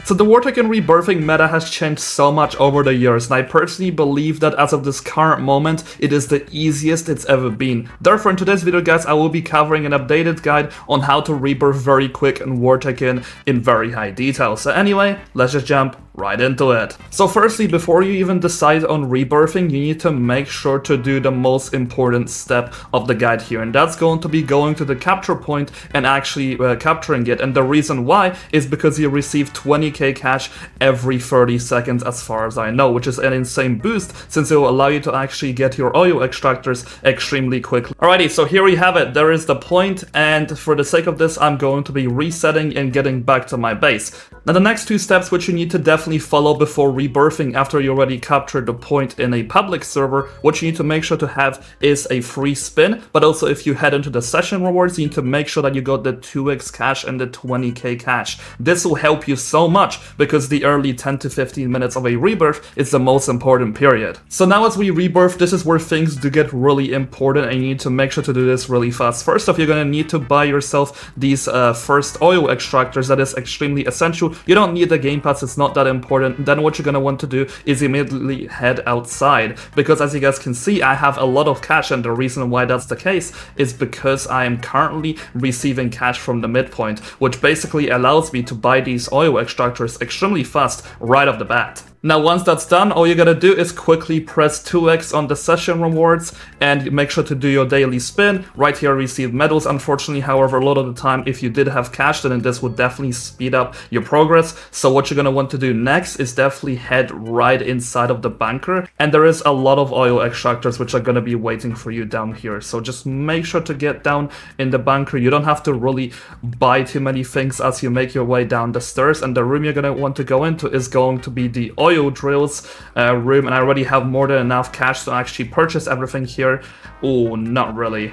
So the Wartech and rebirthing meta has changed so much over the years, and I personally believe that as of this current moment, it is the easiest it's ever been. Therefore, in today's video, guys, I will be covering an updated guide on how to rebirth very quick and Wartech in very high detail. So anyway, let's just jump right into it. So firstly, before you even decide on rebirthing, you need to make sure to do the most important step of the guide here, and that's going to be going to the capture point and actually capturing it. And the reason why is because you receive 20k cash every 30 seconds as far as I know, which is an insane boost since it will allow you to actually get your oil extractors extremely quickly. Alrighty, so here we have it. There is the point, and for the sake of this, I'm going to be resetting and getting back to my base. Now the next two steps which you need to definitely follow before rebirthing after you already captured the point in a public server, what you need to make sure to have is a free spin, but also if you head into the session rewards, you need to make sure that you got the 2x cash and the 20k cash. This will help you so much because the early 10 to 15 minutes of a rebirth is the most important period. So now as we rebirth, this is where things do get really important and you need to make sure to do this really fast. First off, you're going to need to buy yourself these first oil extractors. That is extremely essential. You don't need the game pass, it's not that important. Then what you're going to want to do is immediately head outside, because as you guys can see, I have a lot of cash, and the reason why that's the case is because I am currently receiving cash from the midpoint, which basically allows me to buy these oil extractors extremely fast right off the bat. Now once that's done, all you gotta do is quickly press 2x on the session rewards and make sure to do your daily spin. Right here receive medals. Unfortunately, however, a lot of the time if you did have cash, then this would definitely speed up your progress. So what you're gonna want to do next is definitely head right inside of the bunker, and there is a lot of oil extractors which are gonna be waiting for you down here. So just make sure to get down in the bunker. You don't have to really buy too many things as you make your way down the stairs, and the room you're gonna want to go into is going to be the oil drills room, and I already have more than enough cash to actually purchase everything here. Oh, not really.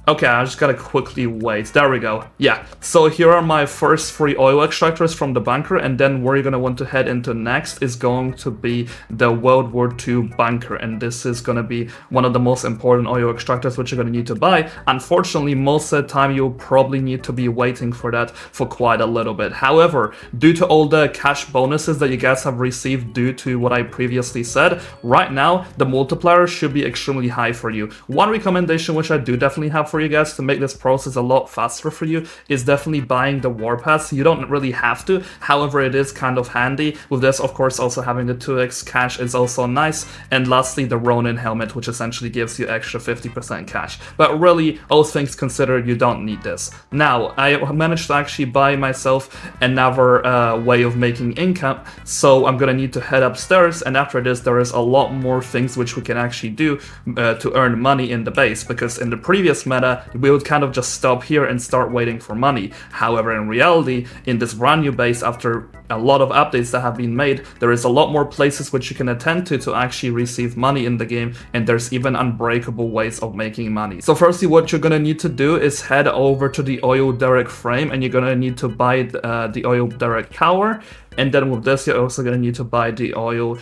Okay, I just gotta quickly wait. There we go. Yeah, so here are my first free oil extractors from the bunker, and then where you're gonna want to head into next is going to be the World War II bunker, and this is gonna be one of the most important oil extractors which you're gonna need to buy. Unfortunately, most of the time you'll probably need to be waiting for that for quite a little bit. However, due to all the cash bonuses that you guys have received due to what I previously said, right now the multiplier should be extremely high for you. One recommendation which I do definitely have for you guys to make this process a lot faster for you is definitely buying the war pass. You don't really have to, however it is kind of handy. With this, of course, also having the 2x cash is also nice, and lastly the Ronin helmet, which essentially gives you extra 50% cash. But really, all things considered, you don't need this. Now I managed to actually buy myself another way of making income, so I'm gonna need to head upstairs, and after this there is a lot more things which we can actually do to earn money in the base, because in the previous meta we would kind of just stop here and start waiting for money. However, in reality, in this brand new base, after a lot of updates that have been made, there is a lot more places which you can attend to actually receive money in the game, and there's even unbreakable ways of making money. So firstly, what you're gonna need to do is head over to the oil derrick frame, and you're gonna need to buy the oil derrick tower. And then with this, you're also going to need to buy the oil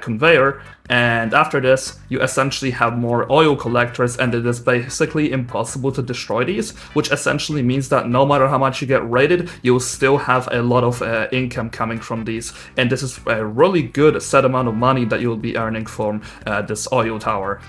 conveyor. And after this, you essentially have more oil collectors, and it is basically impossible to destroy these, which essentially means that no matter how much you get rated, you'll still have a lot of income coming from these. And this is a really good set amount of money that you'll be earning from this oil tower.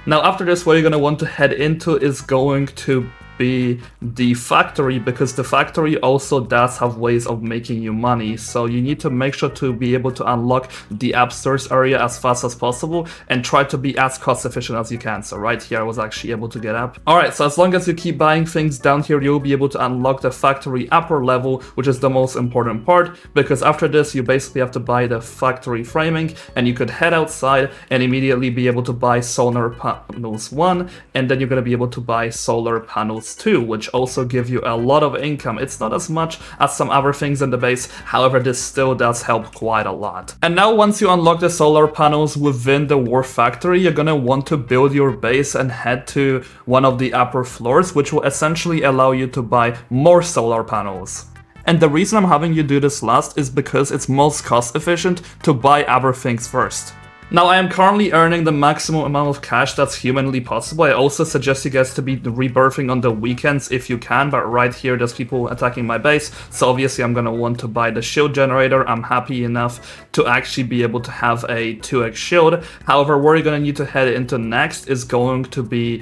Now after this, what you're going to want to head into is going to be the factory, because the factory also does have ways of making you money. So you need to make sure to be able to unlock the upstairs area as fast as possible and try to be as cost efficient as you can. So right here I was actually able to get up. Alright, so as long as you keep buying things down here, you'll be able to unlock the factory upper level, which is the most important part, because after this you basically have to buy the factory framing, and you could head outside and immediately be able to buy solar panels 1, and then you're going to be able to buy solar panels too, which also give you a lot of income. It's not as much as some other things in the base, however this still does help quite a lot. And now once you unlock the solar panels within the war factory, you're gonna want to build your base and head to one of the upper floors, which will essentially allow you to buy more solar panels. And the reason I'm having you do this last is because it's most cost efficient to buy other things first. Now, I am currently earning the maximum amount of cash that's humanly possible. I also suggest you guys to be rebirthing on the weekends if you can, but right here there's people attacking my base, so obviously I'm gonna want to buy the shield generator. I'm happy enough to actually be able to have a 2x shield. However, where you're gonna need to head into next is going to be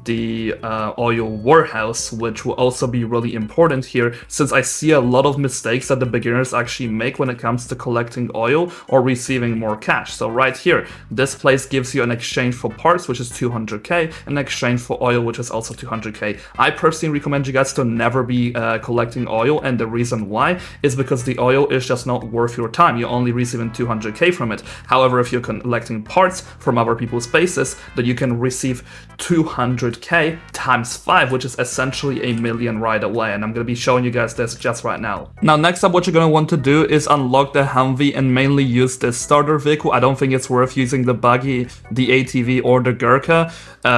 the oil warehouse, which will also be really important here, since I see a lot of mistakes that the beginners actually make when it comes to collecting oil or receiving more cash. So right here, this place gives you an exchange for parts, which is 200k, and an exchange for oil, which is also 200k. I personally recommend you guys to never be collecting oil, and the reason why is because the oil is just not worth your time. You're only receiving 200k from it. However, if you're collecting parts from other people's bases, then you can receive 200k times 5, which is essentially $1 million right away, and I'm going to be showing you guys this just right now. Now, next up, what you're going to want to do is unlock the Humvee and mainly use this starter vehicle. I don't think it's worth using the buggy, the ATV, or the Gurkha.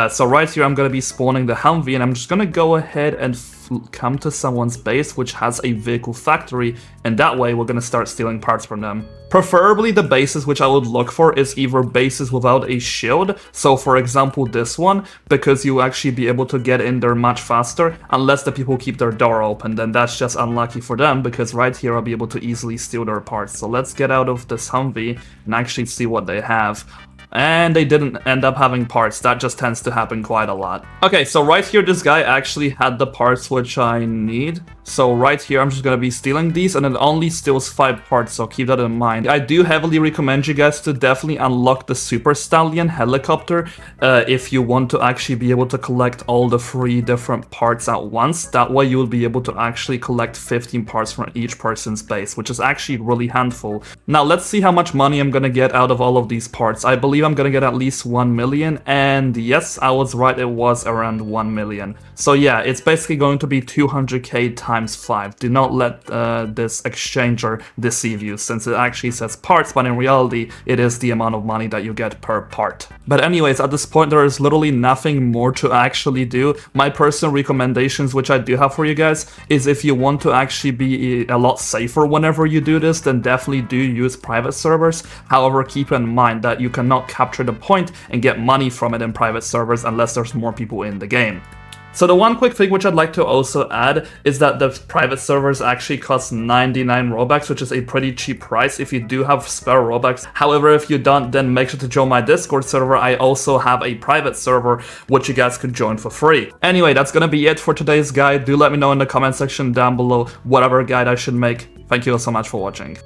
So right here, I'm going to be spawning the Humvee, and I'm just going to go ahead and come to someone's base which has a vehicle factory, and that way we're going to start stealing parts from them. Preferably the bases which I would look for is either bases without a shield, so for example this one, because you actually be able to get in there much faster, unless the people keep their door open, then that's just unlucky for them, because right here I'll be able to easily steal their parts. So let's get out of this Humvee and actually see what they have. And they didn't end up having parts. That just tends to happen quite a lot. Okay, so right here, this guy actually had the parts which I need. So right here, I'm just gonna be stealing these, and it only steals 5 parts, so keep that in mind. I do heavily recommend you guys to definitely unlock the Super Stallion helicopter if you want to actually be able to collect all the 3 different parts at once. That way you'll be able to actually collect 15 parts from each person's base, which is actually really handful. Now let's see how much money I'm gonna get out of all of these parts. I believe I'm gonna get at least 1 million, and yes, I was right, it was around 1 million. So yeah, it's basically going to be 200k times 5. Do not let this exchanger deceive you, since it actually says parts, but in reality it is the amount of money that you get per part. But anyways, at this point there is literally nothing more to actually do. My personal recommendations, which I do have for you guys, is if you want to actually be a lot safer whenever you do this, then definitely do use private servers. However, keep in mind that you cannot capture the point and get money from it in private servers unless there's more people in the game. So the one quick thing which I'd like to also add is that the private servers actually cost 99 Robux, which is a pretty cheap price if you do have spare Robux. However, if you don't, then make sure to join my Discord server. I also have a private server which you guys could join for free. Anyway, that's gonna be it for today's guide. Do let me know in the comment section down below whatever guide I should make. Thank you all so much for watching.